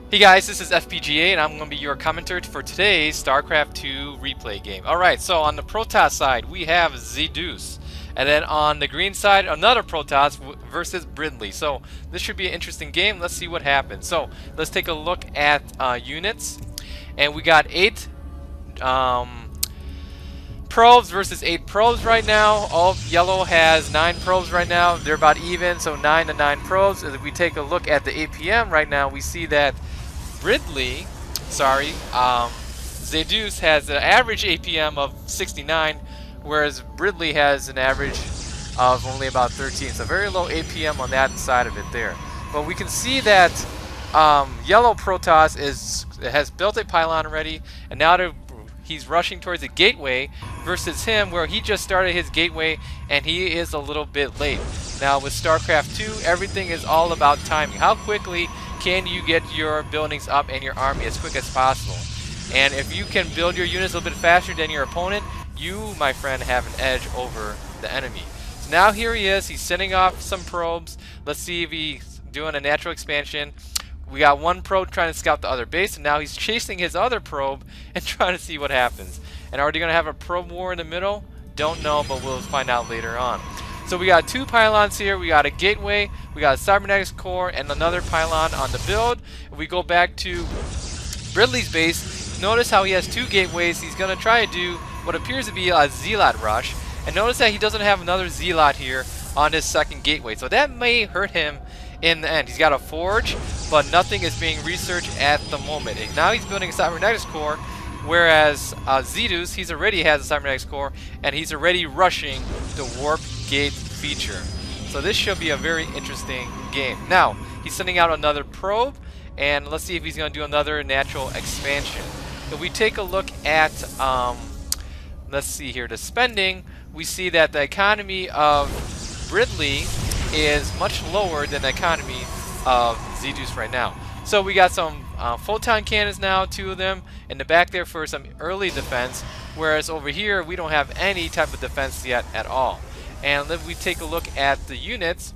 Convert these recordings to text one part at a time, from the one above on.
Hey guys, this is FPGA and I'm going to be your commentator for today's StarCraft II replay game. Alright, so on the Protoss side we have Zedus. And then on the green side, another Protoss versus BriDliY. So this should be an interesting game. Let's see what happens. So let's take a look at units. And we got 8 probes versus 8 probes right now. All yellow has 9 probes right now. They're about even, so 9 to 9 probes. As we take a look at the APM right now, we see that Zedus has an average APM of 69, whereas BriDliY has an average of only about 13. So very low APM on that side of it there. But we can see that yellow Protoss has built a pylon already, and now he's rushing towards a gateway versus him where he just started his gateway and he is a little bit late. Now with StarCraft 2, everything is all about timing. How quickly can you get your buildings up and your army as quick as possible? And if you can build your units a little bit faster than your opponent, you, my friend, have an edge over the enemy. So now here he is. He's sending off some probes. Let's see if he's doing a natural expansion. We got one probe trying to scout the other base, and now he's chasing his other probe and trying to see what happens. And are they going to have a probe war in the middle? Don't know, but we'll find out later on. So we got 2 pylons here. We got a gateway, we got a cybernetics core, and another pylon on the build. If we go back to BriDliY's base, notice how he has 2 gateways. He's going to try to do what appears to be a zealot rush. And notice that he doesn't have another zealot here on his second gateway. So that may hurt him in the end. He's got a forge, but nothing is being researched at the moment. And now he's building a cybernetics core, whereas Zedus, he's already has a cybernetics core, and he's already rushing the warp gate feature. So this should be a very interesting game. Now, he's sending out another probe, and let's see if he's going to do another natural expansion. If we take a look at, let's see here, the spending, we see that the economy of BriDliY is much lower than the economy of Zedus right now. So we got some photon cannons now, 2 of them in the back there for some early defense, whereas over here we don't have any type of defense yet at all. And if we take a look at the units,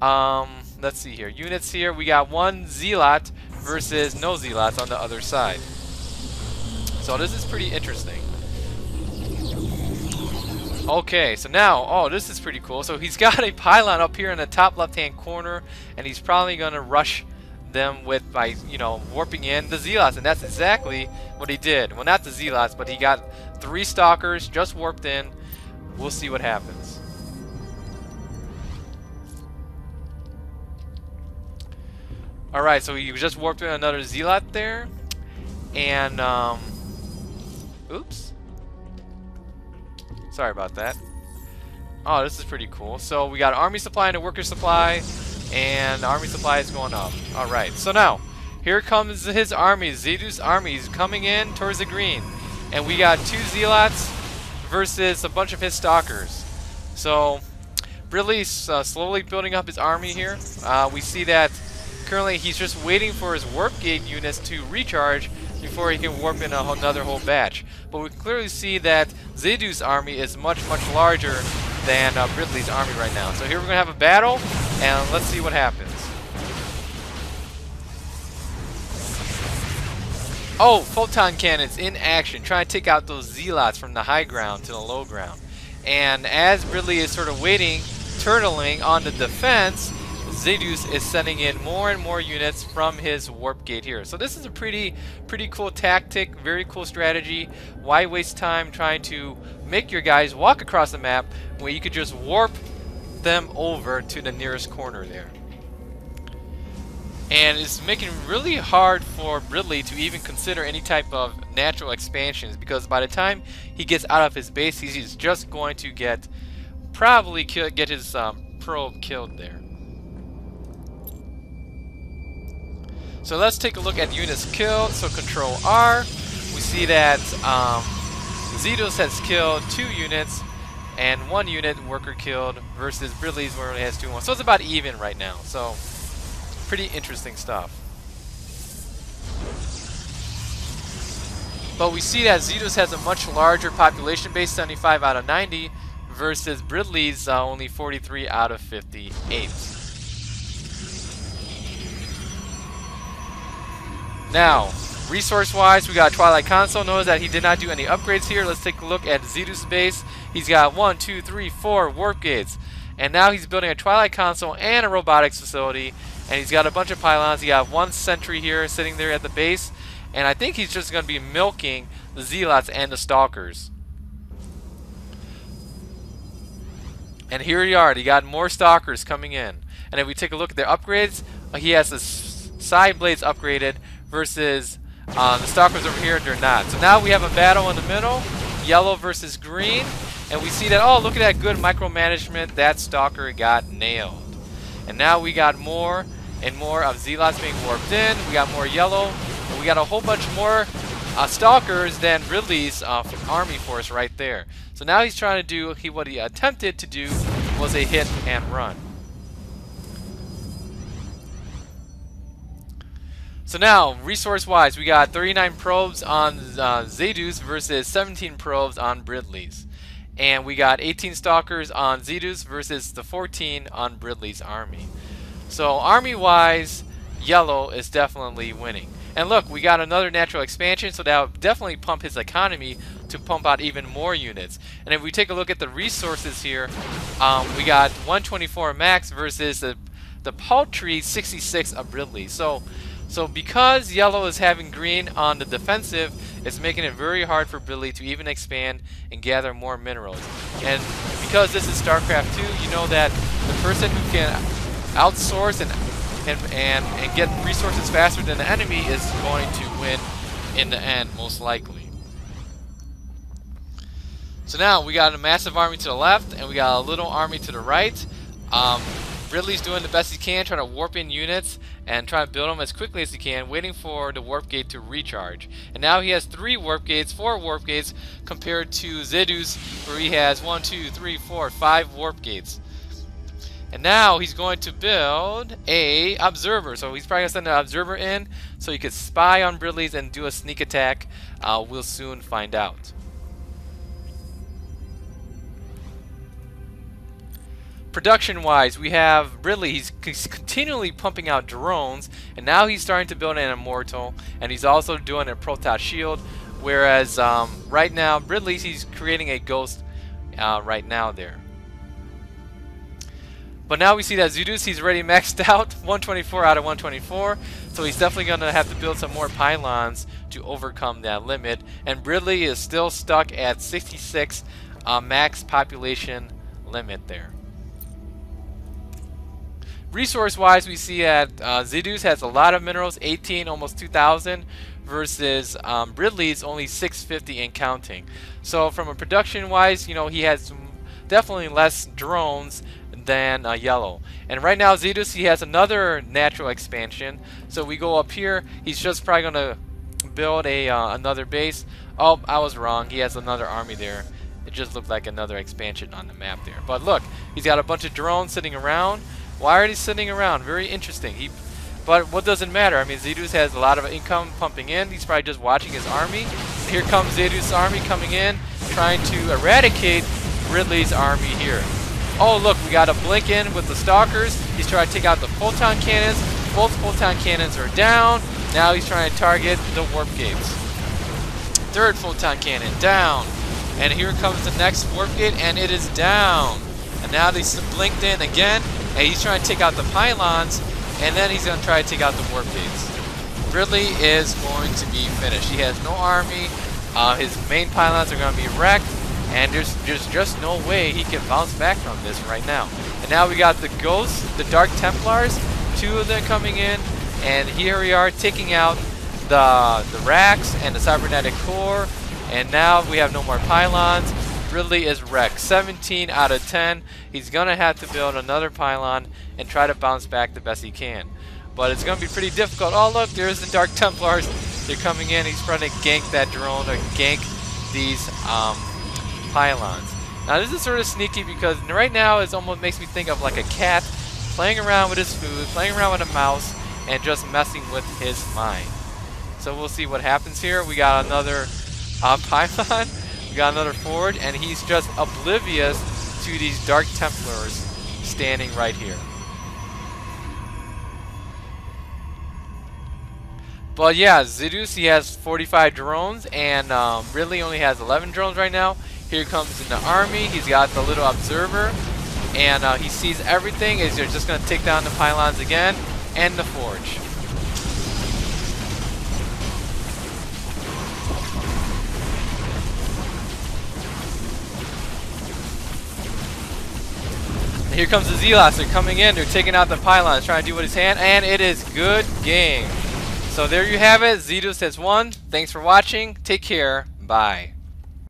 let's see here, units here, we got 1 zealot versus no zealots on the other side. So this is pretty interesting. Okay, so now, oh, this is pretty cool. So he's got a pylon up here in the top left-hand corner, and he's probably going to rush them by, warping in the zealots, and that's exactly what he did. Well, not the zealots, but he got 3 stalkers just warped in. We'll see what happens. All right, so he just warped in another zealot there, and oops. Sorry about that. Oh, this is pretty cool. So we got army supply and a worker supply, and the army supply is going up. Alright, so now, here comes his army. Zedus' army is coming in towards the green. And we got 2 zealots versus a bunch of his stalkers. So, BriDliY's slowly building up his army here. We see that currently he's just waiting for his warp gate units to recharge before he can warp in another whole batch. But we can clearly see that Zedus' army is much, much larger than BriDliY's army right now. So here we're going to have a battle, and let's see what happens. Oh, photon cannons in action, trying to take out those zealots from the high ground to the low ground. And as BriDliY is sort of waiting, turtling on the defense, Zedus is sending in more and more units from his warp gate here. So this is a pretty cool tactic, very cool strategy. Why waste time trying to make your guys walk across the map when you could just warp them over to the nearest corner there? And it's making it really hard for BriDliY to even consider any type of natural expansions, because by the time he gets out of his base, he's just going to get his probe killed there. So let's take a look at units killed. So Control R, we see that Zedus has killed 2 units and 1 unit worker killed versus BriDliY's where it has 2 and 1. So it's about even right now. So pretty interesting stuff. But we see that Zedus has a much larger population base, 75 out of 90, versus BriDliY's only 43 out of 58. Now, resource-wise, we got Twilight Console. Notice that he did not do any upgrades here. Let's take a look at Zedus' base. He's got 1, 2, 3, 4 warp gates. And now he's building a Twilight Console and a robotics facility. And he's got a bunch of pylons. He got 1 sentry here sitting there at the base. And I think he's just going to be milking the Zealots and the Stalkers. And here you are. He got more Stalkers coming in. And if we take a look at their upgrades, he has the side blades upgraded versus the Stalkers over here, they're not. So now we have a battle in the middle, yellow versus green. And we see that, oh, look at that good micromanagement. That Stalker got nailed. And now we got more and more of Zealots being warped in. We got more yellow. And we got a whole bunch more Stalkers than BriDliY's army force right there. So now he's trying to do, what he attempted to do was a hit and run. So now, resource-wise, we got 39 probes on Zedus versus 17 probes on BriDliY's. And we got 18 Stalkers on Zedus versus the 14 on BriDliY's army. So army-wise, yellow is definitely winning. And look, we got another natural expansion, so that'll definitely pump his economy to pump out even more units. And if we take a look at the resources here, we got 124 max versus the paltry 66 of BriDliY. So because yellow is having green on the defensive, it's making it very hard for BriDliY to even expand and gather more minerals. And because this is StarCraft 2, you know that the person who can outsource and get resources faster than the enemy is going to win in the end, most likely. So now we got a massive army to the left and we got a little army to the right. BriDliY's doing the best he can, trying to warp in units and trying to build them as quickly as he can, waiting for the warp gate to recharge. And now he has 4 warp gates compared to Zedus, where he has 1, 2, 3, 4, 5 warp gates. And now he's going to build a observer. So he's probably going to send an observer in so he could spy on BriDliY's and do a sneak attack. We'll soon find out. Production-wise, we have BriDliY. He's continually pumping out drones, and now he's starting to build an Immortal, and he's also doing a Protoss shield. Whereas right now, BriDliY, he's creating a Ghost right now there. But now we see that Zedus, he's already maxed out, 124 out of 124. So he's definitely going to have to build some more pylons to overcome that limit. And BriDliY is still stuck at 66 max population limit there. Resource-wise, we see that Zedus has a lot of minerals, 18, almost 2,000, versus BriDliY's only 650 and counting. So from a production-wise, you know, he has definitely less drones than yellow. And right now, Zedus, he has another natural expansion. So we go up here, he's just probably going to build a another base. Oh, I was wrong. He has another army there. It just looked like another expansion on the map there. But look, he's got a bunch of drones sitting around. Why are they sitting around? Very interesting. But what doesn't matter? I mean, Zedus has a lot of income pumping in. He's probably just watching his army. Here comes Zedus' army coming in, trying to eradicate BriDliY's army here. Oh, look, we got a blink in with the Stalkers. He's trying to take out the photon cannons. Both photon cannons are down. Now he's trying to target the warp gates. Third photon cannon down. And here comes the next warp gate, and it is down. And now they blinked in again. And he's trying to take out the pylons, and then he's going to try to take out the warp gates. BriDliY is going to be finished. He has no army. His main pylons are going to be wrecked, and there's just no way he can bounce back from this right now. And now we got the Ghosts, the Dark Templars, 2 of them coming in, and here we are taking out the racks and the cybernetic core, and now we have no more pylons. BriDliY is wrecked. 17 out of 10. He's going to have to build another pylon and try to bounce back the best he can. But it's going to be pretty difficult. Oh, look, there's the Dark Templars. They're coming in. He's trying to gank that drone or gank these pylons. Now, this is sort of sneaky because right now it almost makes me think of like a cat playing around with his food, playing around with a mouse, and just messing with his mind. So we'll see what happens here. We got another pylon. We got another forge, and he's just oblivious to these Dark Templars standing right here. But yeah, Zedus, he has 45 drones, and BriDliY only has 11 drones right now. Here comes in the army. He's got the little observer, and he sees everything. Is just going to take down the pylons again and the forge. And here comes the Zealots. They're coming in. They're taking out the pylons, trying to do with his hand, and it is good game. So there you have it. Zedus has won. Thanks for watching. Take care. Bye.